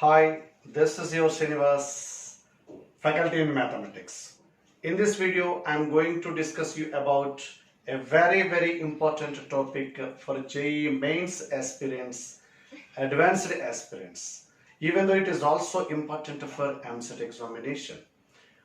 Hi, this is your Srinivas, faculty in mathematics. In this video, I am going to discuss you about a very important topic for JEE mains aspirants, advanced aspirants, even though it is also important for AMCET examination.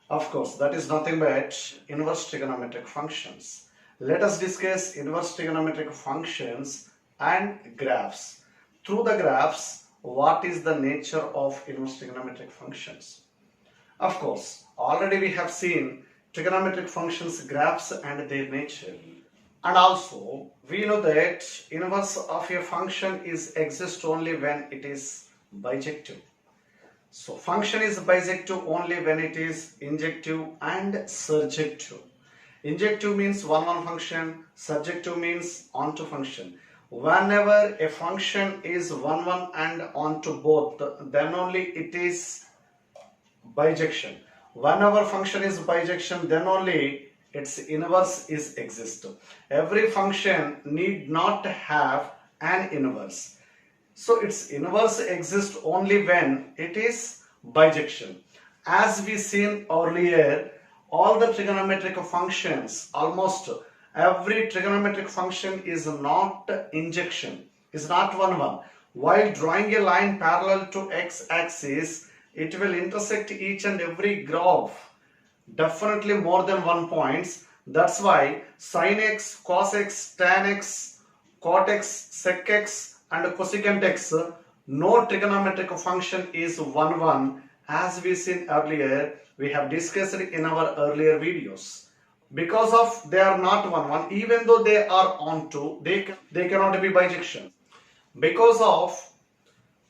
Of course, that is nothing but inverse trigonometric functions. Let us discuss inverse trigonometric functions and graphs. Through the graphs, what is the nature of inverse trigonometric functions? Of course, already we have seen trigonometric functions, graphs and their nature. And also, we know that inverse of a function exists only when it is bijective. So, function is bijective only when it is injective and surjective. Injective means one function, surjective means onto function. Whenever a function is one and onto both, then only it is bijection. Whenever function is bijection, then only its inverse is exist. Every function need not have an inverse. So its inverse exists only when it is bijection. As we seen earlier, all the trigonometric functions, almost every trigonometric function is not injection, is not one. While drawing a line parallel to x-axis, it will intersect each and every graph, definitely more than 1 points. That's why sin x, cos x, tan x, cot x, sec x and cosecant x, no trigonometric function is 1. As we seen earlier, we have discussed it in our earlier videos. Because of they are not 1, even though they are onto, they cannot be bijection. Because of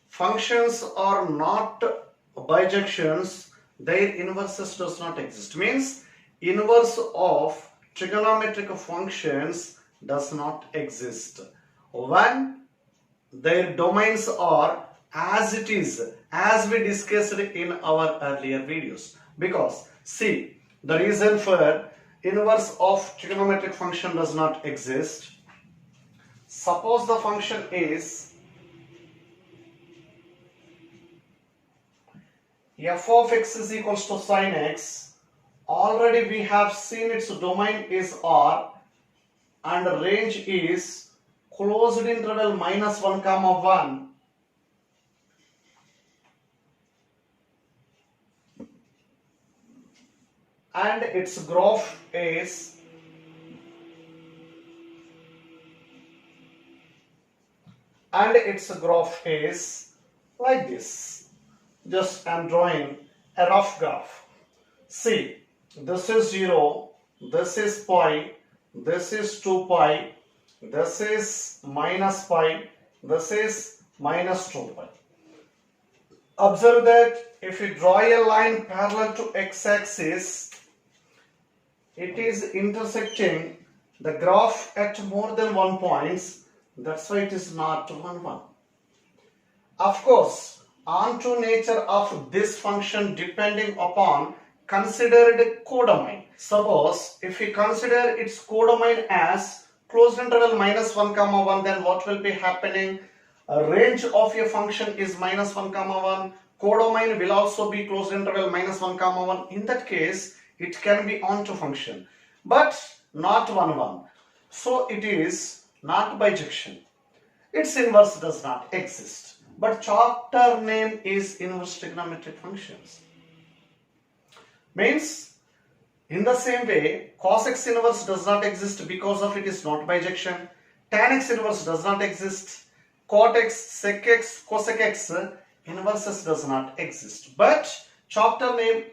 functions are not bijections, their inverses does not exist. Means inverse of trigonometric functions does not exist when their domains are as it is, as we discussed in our earlier videos. Because see, the reason for inverse of trigonometric function does not exist. Suppose the function is f of x is equals to sin x. Already we have seen its domain is R and range is closed interval -1, 1. And its graph is like this. Just I am drawing a rough graph. See, this is 0, this is pi, this is 2 pi, this is minus pi, this is minus 2 pi. Observe that if you draw a line parallel to x-axis, it is intersecting the graph at more than 1 points. That's why it is not 1. Of course, onto nature of this function depending upon considered codomain. Suppose if we consider its codomain as closed interval -1, 1, then what will be happening? A range of a function is -1, 1. Codomain will also be closed interval -1, 1. In that case, it can be onto function, but not 1. So it is not bijection. Its inverse does not exist. But chapter name is inverse trigonometric functions. Means, in the same way, cos x inverse does not exist because of it is not bijection. Tan x inverse does not exist. Cot x, sec x, cosec x inverses does not exist. But chapter name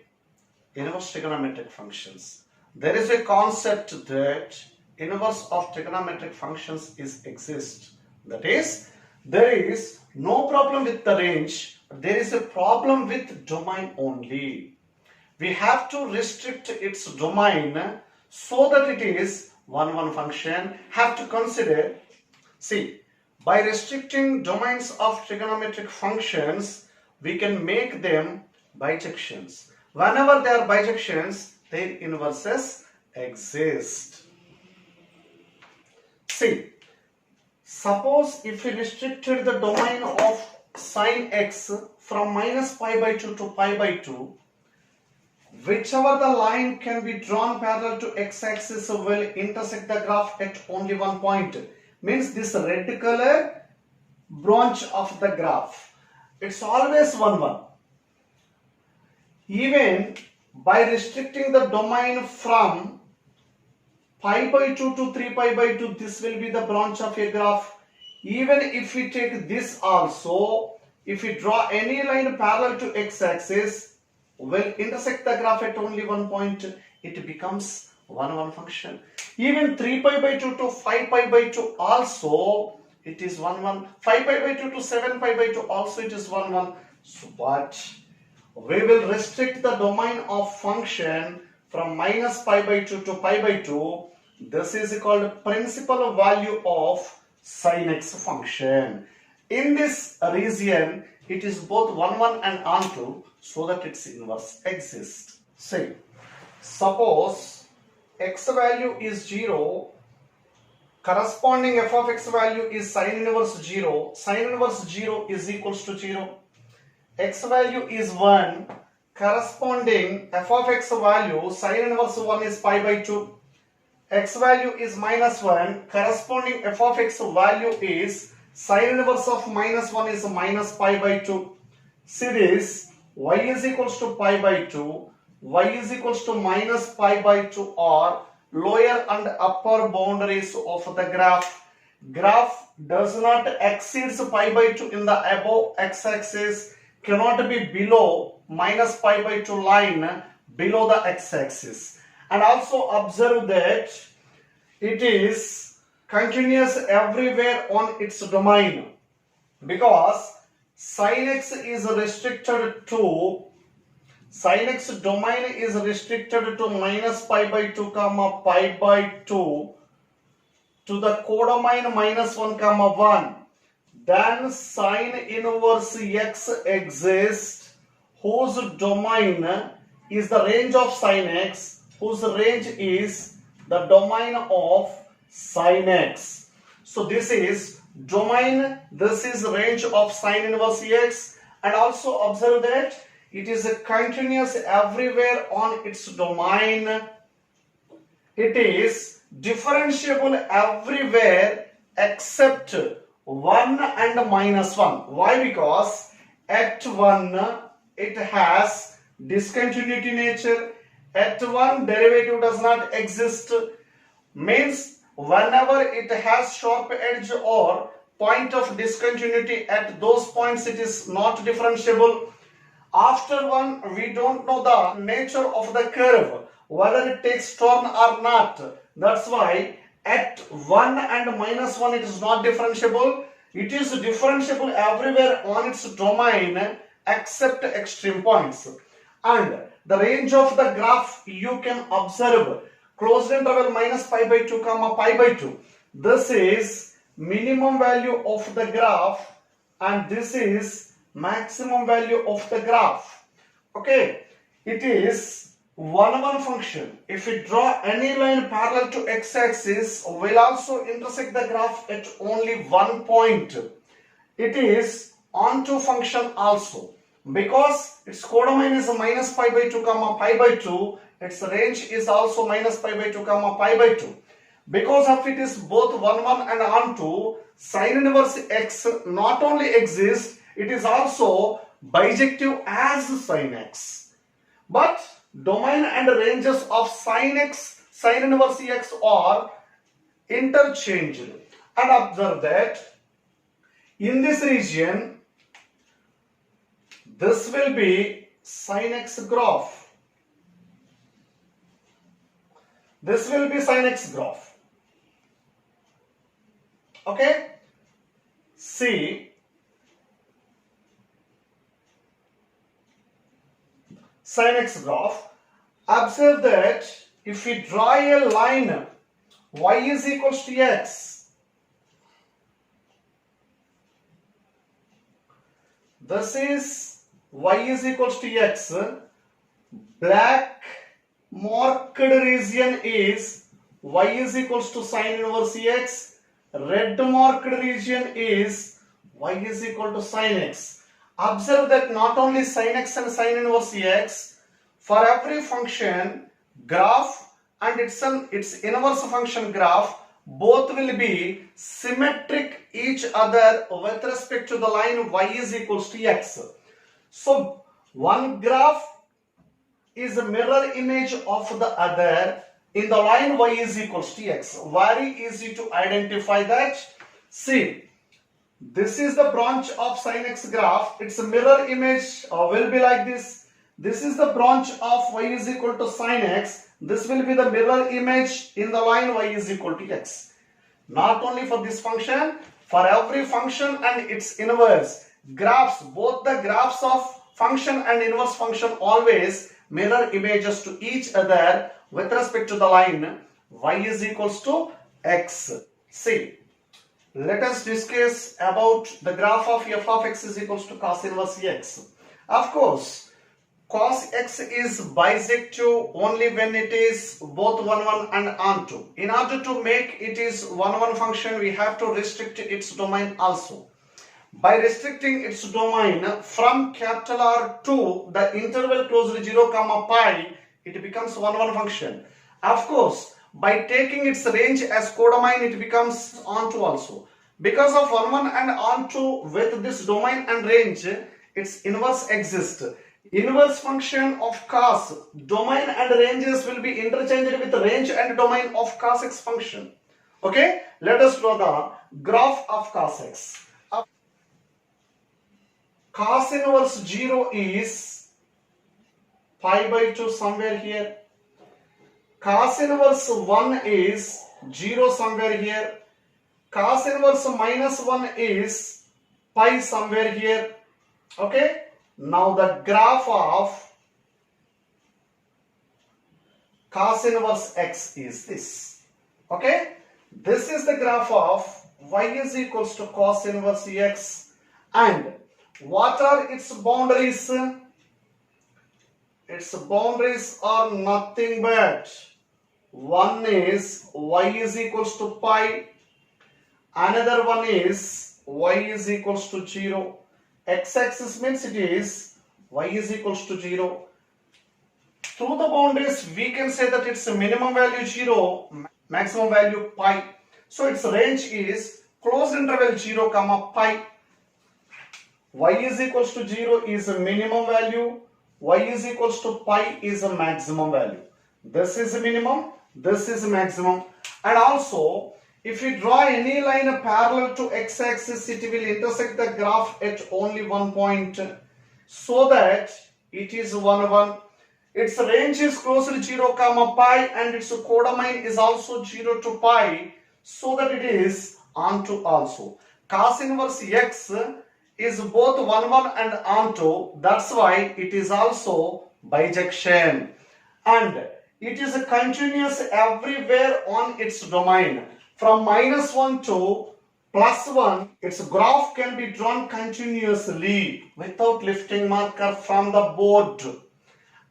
inverse trigonometric functions. There is a concept that inverse of trigonometric functions exist. That is, there is no problem with the range, there is a problem with domain only. We have to restrict its domain so that it is 1 function. Have to consider, see, by restricting domains of trigonometric functions, we can make them bijections. Whenever they are bijections, their inverses exist. See, suppose if we restricted the domain of sine x from minus pi by 2 to pi by 2, whichever the line can be drawn parallel to x-axis will intersect the graph at only one point. Means this red color branch of the graph, it's always 1 1. Even by restricting the domain from pi by 2 to 3 pi by 2, this will be the branch of a graph. Even if we take this also, if we draw any line parallel to x-axis, will intersect the graph at only one point, it becomes 1 1 function. Even 3 pi by 2 to 5 pi by 2 also, it is 1 1. 5 pi by 2 to 7 pi by 2 also it is 1 1. So, but we will restrict the domain of function from minus pi by 2 to pi by 2. This is called principal value of sin x function. In this region, it is both 1 1 and onto, so that its inverse exists. Say, suppose x value is 0, corresponding f of x value is sin inverse 0. Sin inverse 0 is equals to 0. X value is 1, corresponding f of x value sin inverse 1 is pi by 2. X value is minus 1, corresponding f of x value is sin inverse of minus 1 is minus pi by 2. See this, y is equals to pi by 2, y is equals to minus pi by 2 are lower and upper boundaries of the graph. Graph does not exceed pi by 2 in the above x-axis, cannot be below minus pi by 2 line below the x-axis. And also observe that it is continuous everywhere on its domain, because sin x is restricted to, sin x domain is restricted to minus pi by 2 comma pi by 2 to the codomain minus 1 comma 1. Then sin inverse x exists whose domain is the range of sin x, whose range is the domain of sin x. So this is domain, this is range of sin inverse x, and also observe that it is continuous everywhere on its domain. It is differentiable everywhere except 1 and minus 1. Why? Because at 1 it has discontinuity nature, at 1 derivative does not exist, means whenever it has sharp edge or point of discontinuity, at those points it is not differentiable. After 1 we don't know the nature of the curve, whether it takes turn or not. That's why at 1 and minus 1 it is not differentiable. It is differentiable everywhere on its domain except extreme points. And the range of the graph you can observe closed interval minus pi by 2 comma pi by 2. This is minimum value of the graph and this is maximum value of the graph. Okay, it is 1 1 function. If we draw any line parallel to x-axis, will also intersect the graph at only one point. It is onto function also, because its codomain is minus pi by 2 comma pi by 2, its range is also minus pi by 2 comma pi by 2. Because of it is both 1 1 and onto, sin inverse x not only exists, it is also bijective as sin x. But domain and ranges of sin x, sin inverse x are interchanged. And observe that in this region, this will be sin x graph. This will be sin x graph. Okay? See, sin x graph. Observe that if we draw a line y is equals to x, this is y is equals to x, black marked region is y is equals to sin inverse x, red marked region is y is equal to sin x. Observe that not only sin x and sin inverse x, for every function graph and its inverse function graph, both will be symmetric each other with respect to the line y is equals to x. So one graph is a mirror image of the other in the line y is equals to x. Very easy to identify that. See, this is the branch of sin x graph. Its mirror image will be like this. This is the branch of y is equal to sin x. This will be the mirror image in the line y is equal to x. Not only for this function, for every function and its inverse, graphs, both the graphs of function and inverse function always mirror images to each other with respect to the line y is equals to x. See, let us discuss about the graph of f of x is equals to cos inverse x. Of course, cos x is bisective only when it is both 1 1 and onto. In order to make it is 1 1 function, we have to restrict its domain also. By restricting its domain from capital R to the interval close to 0 comma pi, it becomes 1 1 function. Of course, by taking its range as codomain, it becomes onto also. Because of 1 1 and onto with this domain and range, its inverse exists. Inverse function of cos, domain and ranges will be interchanged with range and domain of cos x function. Okay, let us draw the graph of cos x. Cos inverse 0 is pi by 2 somewhere here. Cos inverse 1 is 0 somewhere here. Cos inverse minus 1 is pi somewhere here. Okay. Now the graph of cos inverse x is this. Okay. This is the graph of y is equals to cos inverse x. And what are its boundaries? Its boundaries are nothing but one is y is equals to pi, another one is y is equals to 0. X-axis means it is y is equals to 0. Through the boundaries, we can say that its minimum value 0, maximum value pi. So its range is closed interval 0 comma pi. Y is equals to 0 is a minimum value, y is equals to pi is a maximum value. This is a minimum, this is a maximum. And also, if we draw any line parallel to x-axis, it will intersect the graph at only one point, so that it is 1 1. Its range is close to 0 comma pi and its codomain is also 0 to pi, so that it is onto also. Cos inverse x is both 1 1 and onto, that's why it is also bijection. And it is continuous everywhere on its domain. From -1 to +1, its graph can be drawn continuously without lifting marker from the board.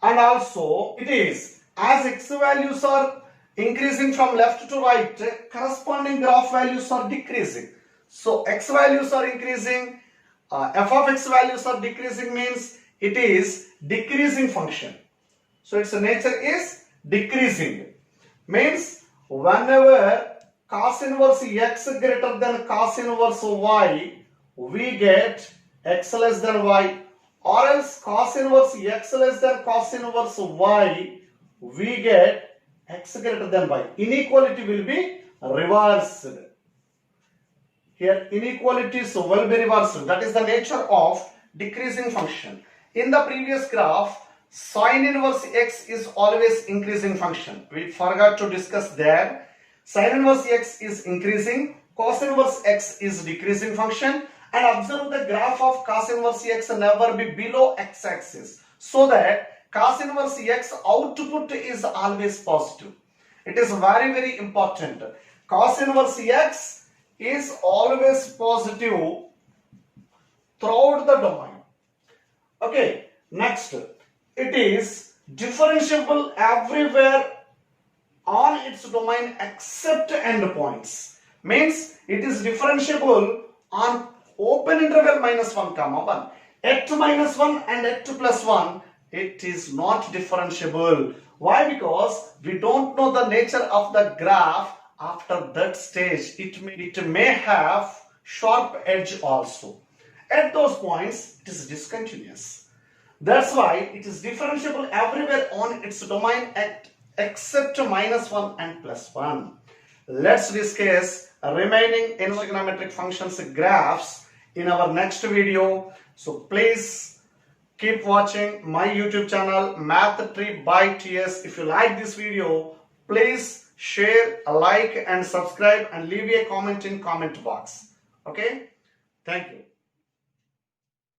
And also, it is as x values are increasing from left to right, corresponding graph values are decreasing. So x values are increasing, f of x values are decreasing, means it is decreasing function. So its nature is decreasing. Means whenever cos inverse x greater than cos inverse y, we get x less than y, or else cos inverse x less than cos inverse y, we get x greater than y. Inequality will be reversed. Here inequalities will be reversed. That is the nature of decreasing function. In the previous graph, sin inverse x is always increasing function. We forgot to discuss there. Sin inverse x is increasing, cos inverse x is decreasing function. And observe the graph of cos inverse x never be below x-axis, so that cos inverse x output is always positive. It is very, very important. Cos inverse x is always positive throughout the domain. Okay, next, it is differentiable everywhere on its domain except endpoints. Means it is differentiable on open interval minus 1 comma 1. At minus 1 and at plus 1, it is not differentiable. Why? Because we don't know the nature of the graph after that stage. It may have sharp edge also. At those points, it is discontinuous. That's why it is differentiable everywhere on its domain except minus 1 and plus 1. Let's discuss remaining trigonometric functions graphs in our next video. So please keep watching my YouTube channel Math Tree by TS. If you like this video, please share, like and subscribe and leave a comment in comment box. Okay? Thank you.